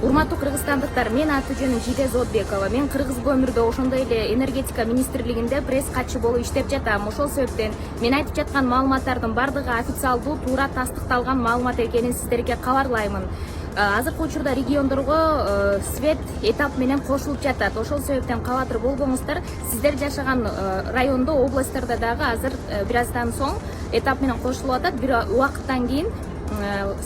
Урматтуу кыргызстандыктар, мен аты жөнүм Жиде Зодбекова. Мен кыргызга өмүрдө ошондой эле энергетика министрлигинде пресс катчы болуп иштеп жатам. Ошол себептен мен айтып жаткан маалыматтардын бардыгы официалдуу, туура тастыкталган маалымат экенин сиздерге кабарлаймын. Азыркы учурда региондорго свет этап менен кошулуп жатат. Ошол себептен кабатыр болбоңуздар. Сиздер жашаган райондо, областтарда дагы азыр бир аздан соң этап менен кошулуп атат. Бир убакыттан кийин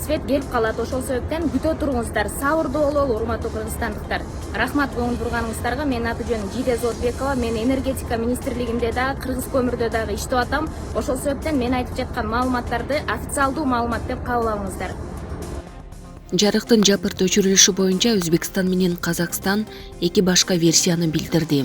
свет келип калат. Ошол себептен күтө туруңуздар. Сабырдуу бололу, урматтуу кыргызстандыктар. Рахмат көңүл бурганыңыздарга. Менин аты жөнүм Жиде Зодбекова. Мен энергетика министрлигинде дагы, кыргыз көмүрдө дагы иштеп атам. Ошол себептен мен айтып жаткан маалыматтарды официалдуу маалымат деп кабыл алыңыздар. Жарыктын жапырт өчүрүлүшү боюнча Өзбекстан менен Казакстан эки башка версияны билдирди.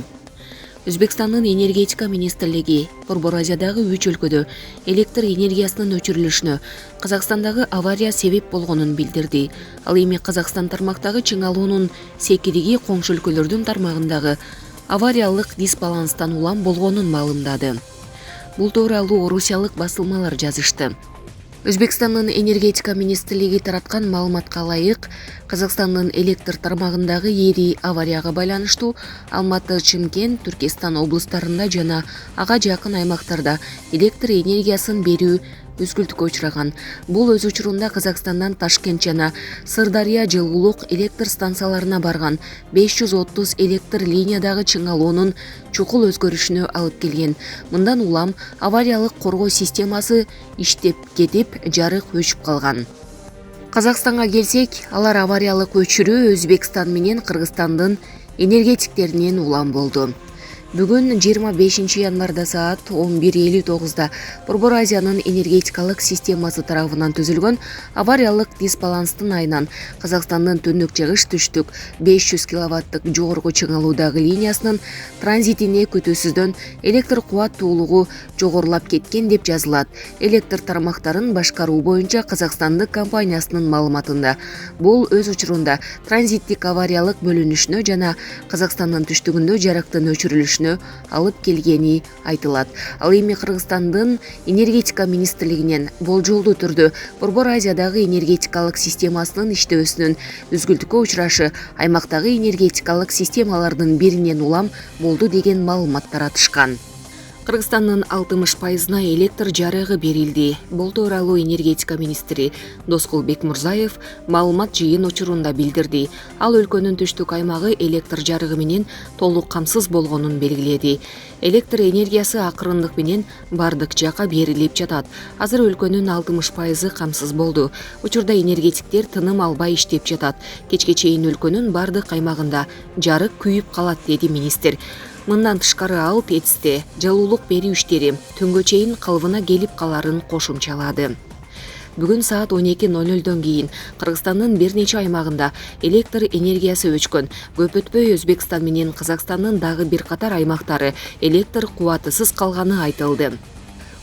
Өзбекстандын энергетика министрлиги Борбор Азиядагы 3 өлкөдө электр энергиясынын өчүрүлүшүнө Казакстандагы авария себеп болгонун билдирди. Ал эми Казакстан тармактагы чыңалуунун секириги коңшу өлкөлөрдүн тармагындагы авариялык дисбаланстан улам болгонун маалымдады. Бул тууралуу орусиялык басылмалар жазышты. Өзбекстандын энергетика министрлиги тараткан маалыматка ылайык, Казакстандын электр тармагындагы эри аварияга байланыштуу Алматы, Чымкент, Түркистан облустарында жана ага жакын аймактарда электр энергиясын берүү үзгүлтүккө учураган. Бул өз учурунда Казакстандан Ташкент жана Сырдария жылуулук электр станцияларына барган 530 электр линиядагы чыңалуунун чукул өзгөрүшүнө алып келген. Мындан улам авариялык коргоо системасы иштеп кетип, жарык өчүп калган. Казакстанга келсек, алар авариялык өчүрүү Өзбекстан менен Кыргызстандын энергетиктеринен улам болду. Бүгүн 25 январда саат 11:59 Борбор Азиянын энергетикалык системасы тарабынан түзүлгөн авариялык дисбаланстын айынан Казакстандын түндүк жыгыш түштүк 500 киловаттык жогорку чыңалуудагы линиясынын транзитине күтүүсүздөн электр кубаттуулугу жогорулап кеткен деп жазылат. Электр тармактарын башкаруу боюнча Казакстандык компаниясынын маалыматында бул өз учурунда транзиттик авариялык бөлүнүшүнө жана Казакстандын түштүгүндө жарыктын өчүрүлүшүнө алып келгени айтылат. Ал эми Кыргызстандын энергетика министрлигинен болжолдуу түрдө Борбор Азиядагы энергетикалык системасынын иштөөсүнүн үзгүлтүккө учурашы аймактагы энергетикалык системалардын биринен улам болду деген маалымат таратышкан. Кыргызстандын 60%-на электр жарыгы берилди. Бул тууралуу энергетика министри Доскул Бекмурзаев маалымат жыйын учурунда билдирди. Ал өлкөнүн түштүк аймагы электр жарыгы менен толук камсыз болгонун белгиледи. Электр энергиясы акырындык менен бардык жакка берилип жатат. Азыр өлкөнүн 60% камсыз болду. Учурда энергетиктер тыным албай иштеп жатат. Кечке чейин өлкөнүн бардык аймагында жарык күйүп калат, деди министр. Мындан тышкары ал ТЭЦте жылуулук берүү иштери түнгө чейин калыбына келип каларын кошумчалады. Бүгүн саат 12:00 кийин Кыргызстандын бир нече аймагында электр энергиясы өчкөн. Көп өтпөй Өзбекстан менен Казакстандын дагы бир катар аймактары электр кубатысыз калганы айтылды.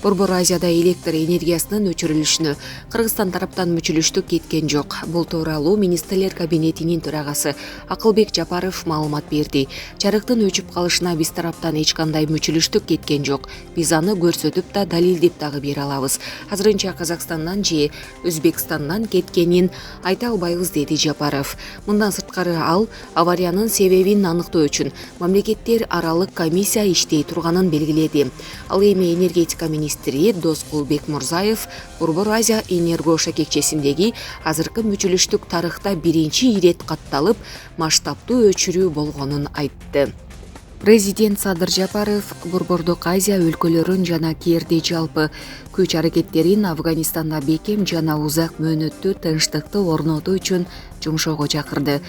Борбор Азияда электр энергиясынын өчүрүлүшүнө Кыргызстан тараптан мүчүлүштүк кеткен жок. Бул тууралуу министрлер кабинетинин төрагасы Акылбек Жапаров маалымат берди. Жарыктын өчүп калышына биз тараптан эч кандай мүчүлүштүк кеткен жок. Биз аны көрсөтүп да далилдеп дагы бере алабыз. Азырынча Казакстандан же Өзбекстандан кеткенин айта албайбыз, деди Жапаров. Мындан сырткары ал авариянын себебин аныктоо үчүн мамлекеттер аралык комиссия иштей турганын белгиледи. Ал эми энергетика министри Доскул Бекмурзаев Борбор Азия энерго шакекчесиндеги азыркы мүчүлүштүк тарыхта биринчи ирет катталып, масштабтуу өчүрүү болгонун айтты. Президент Садыр Жапаров Борбордук Азия өлкөлөрүн жана Кээрди жалпы күч аракеттерин Афганистанда бекем жана узак мөөнөттүү тынчтыкты орнотуу үчүн жумшоого чакырды.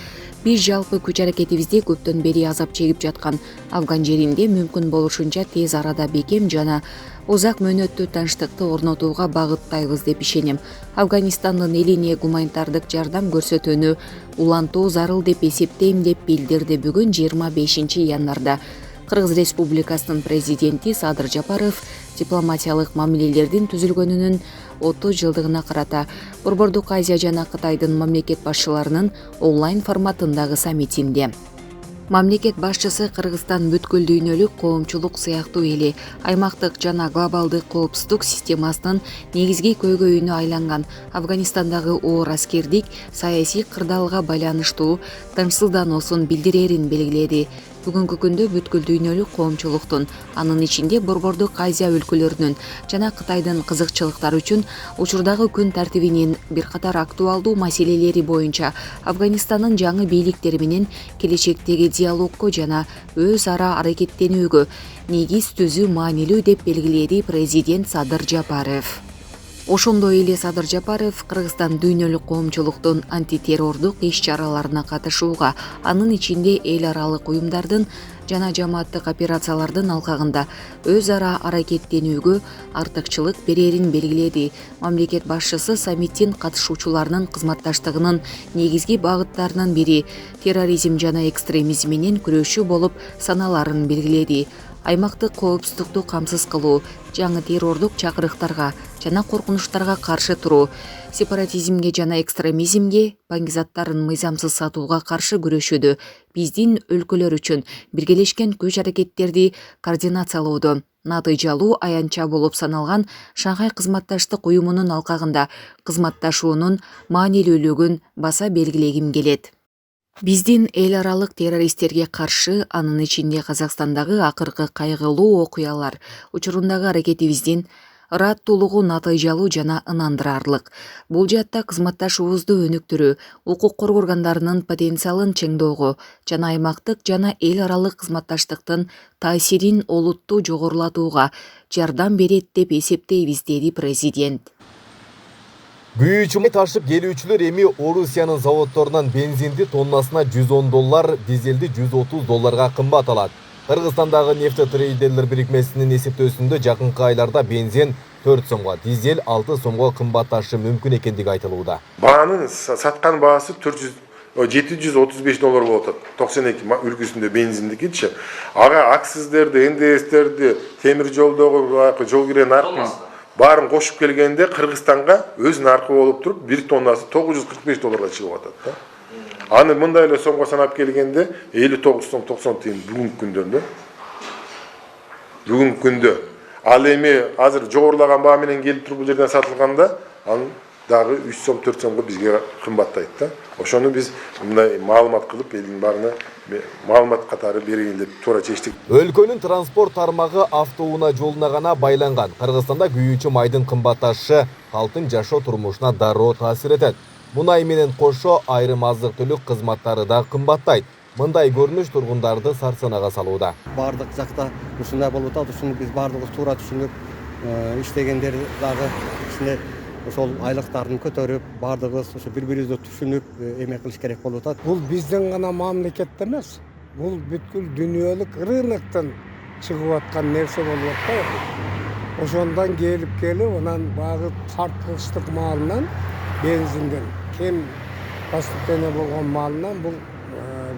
Биз жалпы күч аракетибизди көптөн бери азап чегип жаткан Афган жеринде мүмкүн болушунча тез арада бекем жана узак мөөнөттүү тынчтыкты орнотууга багыттайбыз деп ишенем. Афганистандын элине гуманитардык жардам көрсөтүүнү улантуу зарыл деп эсептейм, деп билдирди бүгүн 25 январда Кыргыз Республикасынын президенти Садыр Жапаров дипломатиялык мамилелердин түзүлгөнүнүн 30 жылдыгына карата Борбордук Азия жана Кытайдын мамлекет башчыларынын онлайн форматындагы саммитинде. Мамлекет башчысы Кыргызстан бүткүл дүйнөлүк коомчулук сыяктуу эли аймактык жана глобалдык коопсуздук системасынын негизги көйгөйүнө айланган Афганистандагы оор аскердик саясий кырдаалга байланыштуу тынчсыздануусун билдирерин белгиледи. Бүгүнкү күндө бүткүл дүйнөлүк коомчулуктун, анын ичинде Борбордук Азия өлкөлөрүнүн жана Кытайдын кызыкчылыктары үчүн учурдагы күн тартибинин бир катар актуалдуу маселелери боюнча Афганистандын жаңы бийликтери менен келечектеги диалогго жана өз ара аракеттенүүгө негиз түзүү маанилүү деп белгиледи президент Садыр Жапаров. Ошондой эле Садыр Жапаров Кыргызстан дүйнөлүк коомчулуктун антитеррордук иш-чараларына катышууга, анын ичинде эл аралык уюмдардын жана жамааттык операциялардын алкагында өз ара аракеттенүүгө артыкчылык берерин белгиледи. Мамлекет башчысы саммиттин катышуучуларынын кызматташтыгынын негизги багыттарынын бири терроризм жана экстремизм менен күрөшүү болуп саналарын белгиледи. Аймактык коопсуздукту камсыз кылуу, жаңы террордук чакырыктарга жана коркунучтарга каршы туруу, сепаратизмге жана экстремизмге, баңгизаттарын мыйзамсыз сатууга каршы күрөшүүдө биздин өлкөлөр үчүн биргелешкен күч-аракеттерди координациялоодо натыйжалуу аянтча болуп саналган Шанхай кызматташтык уюмунун алкагында кызматташуунун маанилүүлүгүн баса белгилегим келет. Биздин эл аралык террористтерге каршы, анын ичинде Казакстандагы акыркы кайгылуу окуялар учурундагы аракетибиздин ыраттуулугу натыйжалуу жана ынандырарлык. Бул жаатта кызматташуубузду өнүктүрүү, укук коргоо органдарынын потенциалын чыңдоого жана аймактык жана эл аралык кызматташтыктын таасирин олуттуу жогорулатууга жардам берет деп эсептейбиз, деди президент. Күйүүчү май ташып келүүчүлөр эми Орусиянын заводдорунан бензинди тоннасына $110, дизелди $130 кымбат алат. Кыргызстандагы нефтетрейдерлер бирикмесинин эсептөөсүндө жакынкы айларда бензин 4 сомго, дизель 6 сомго кымбатташы мүмкүн экендиги айтылууда. Баанын саткан баасы $735 болуп атат. 92 үлгүсүндө бензиндикичи. Ага акциздерди, НДСтерди, темир жолдогу жол кирен наркын барын кошуп келгенде Кыргызстанга өз наркы болуп туруп, 1 тоннасы $945 чыгып атат. Аны мындай эле сомго санап келгенде 59 сом 90 тиын бүгүнкү күндө. Бүгүнкү күндө. Ал эми азыр жогорулаган баа менен келип туруп бул жерден сатылганда, анын дагы 3 сом 4 сомго бизге кымбаттайт да. Ошону биз мындай маалымат кылып, элдин баарына маалымат катары берейин деп туура чечтик. Өлкөнүн транспорт тармагы автоунаа жолуна гана байланган. Кыргызстанда күйүүчү майдын кымбатташы калктын жашоо турмушуна дароо таасир этет. Мунай менен кошо айрым азык-түлүк кызматтары да кымбаттайт. Мындай көрүнүш тургундарды сарсанага салууда. Бардык жакта ушундай болуп атат, ушуну биз бардыгыбыз туура түшүнүп, иштегендер дагы ичинде ошол айлыктарын көтөрүп, бардыгыбыз ошо бири-бирибизди түшүнүп, эме кылыш керек болуп атат. Бул биздин гана мамлекетте эмес, бул бүткүл дүйнөлүк рыноктон чыгып аткан нерсе болуп атпайбы? Ошондон келип, анан багы тарткылыштык маалынан, бензинден, кем поступление болгон маалынан бул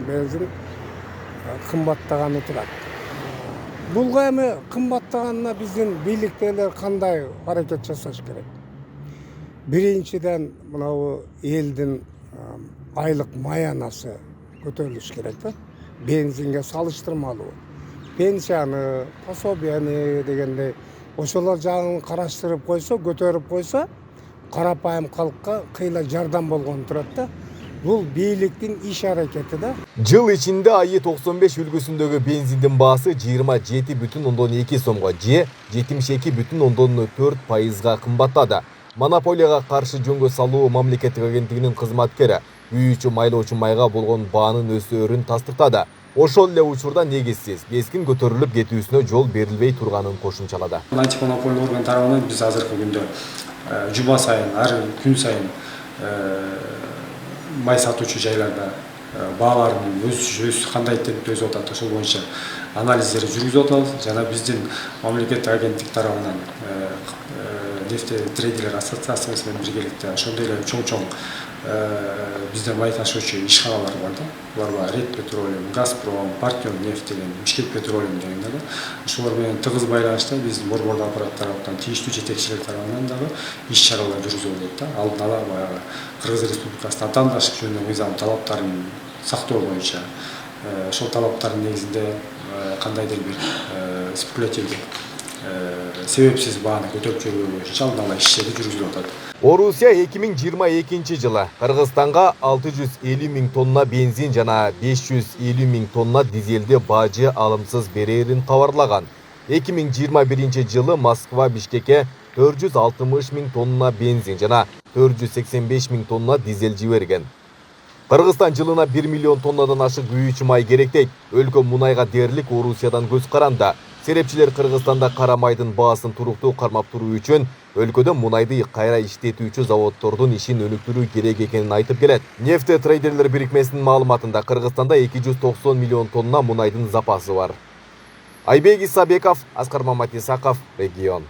бензин кымбаттаганы турат. Булга эми кымбаттаганына биздин бийликтегилер кандай аракет жасаш керек? Биринчиден мынау элдин айлык маянасы көтөрүлүш керек да. Бензинге салыштырмалуу. Пенсияны, пособияны дегендей ошолор жагын караштырып койсо, көтөрүп койсо, карапайым калкка кыйла жардам болгон турат да. Бул бийликтин иш аракети да. Жыл ичинде айы 95 үлгүсүндөгү бензиндин баасы 27,2 сомго же 72,4% кымбаттады. Монополияга каршы жөнгө салуу мамлекеттик агенттигинин кызматкери күйүүчү майлоочу майга болгон баанын өсөөрүн тастыктады. Ошол эле учурда негизсиз кескин көтөрүлүп кетүүсүнө жол берилбей турганын кошумчалады. Антимонополдук орган тарабынан биз азыркы күндө жума сайын, ар күн сайын май сатуучу жайларда баалардын өз кандай темпте өсүп атат, ошол боюнча анализдерди жүргүзүп атабыз жана биздин мамлекеттик агенттик тарабынан нефтетрейдерлер ассоциациясы менен биргеликте ошондой эле чоң бизде май ташуучу ишканалар бар да. Булар бар Ред Петролиум, Газпром, Партнер нефть деген, Бишкек Петролиум деген да. Ошолор менен тыгыз байланышта биздин борбордук аппарат тарабынан тийиштүү жетекчилер тарабынан дагы иш-чаралар жүргүзүлүп атат да. Алдын ала баягы Кыргыз Республикасынын атаандашык жөнүндө мыйзам талаптарын сактоо боюнча ошол талаптардын негизинде кандайдыр бир спекулятивдик себепсиз бааны көтөрүп жиберүү үчүн алдын ала иштерди жүргүзүлүп атат. Орусия 2022 жылы Кыргызстанга 650 000 тонна бензин жана 550 000 тонна дизелди бажы алымсыз берерин кабарлаган. 2021 жылы Москва Бишкекке 460 000 тонна бензин жана 485 000 тонна дизель жиберген. Кыргызстан жылына 1 миллион тоннадан ашык күйүүчү май керек дейт. Өлкө мунайга дээрлик Орусиядан көз каранда. Серепчилер Кыргызстанда кара майдын баасын туруктуу кармап туруу үчүн өлкөдө мунайды кайра иштетүүчү заводдордун ишин өнүктүрүү керек экенин айтып келет. Нефте трейдерлер бирикмесинин маалыматында Кыргызстанда 290 миллион тонна мунайдын запасы бар. Айбек Исабеков, Аскар Маматисаков, Регион.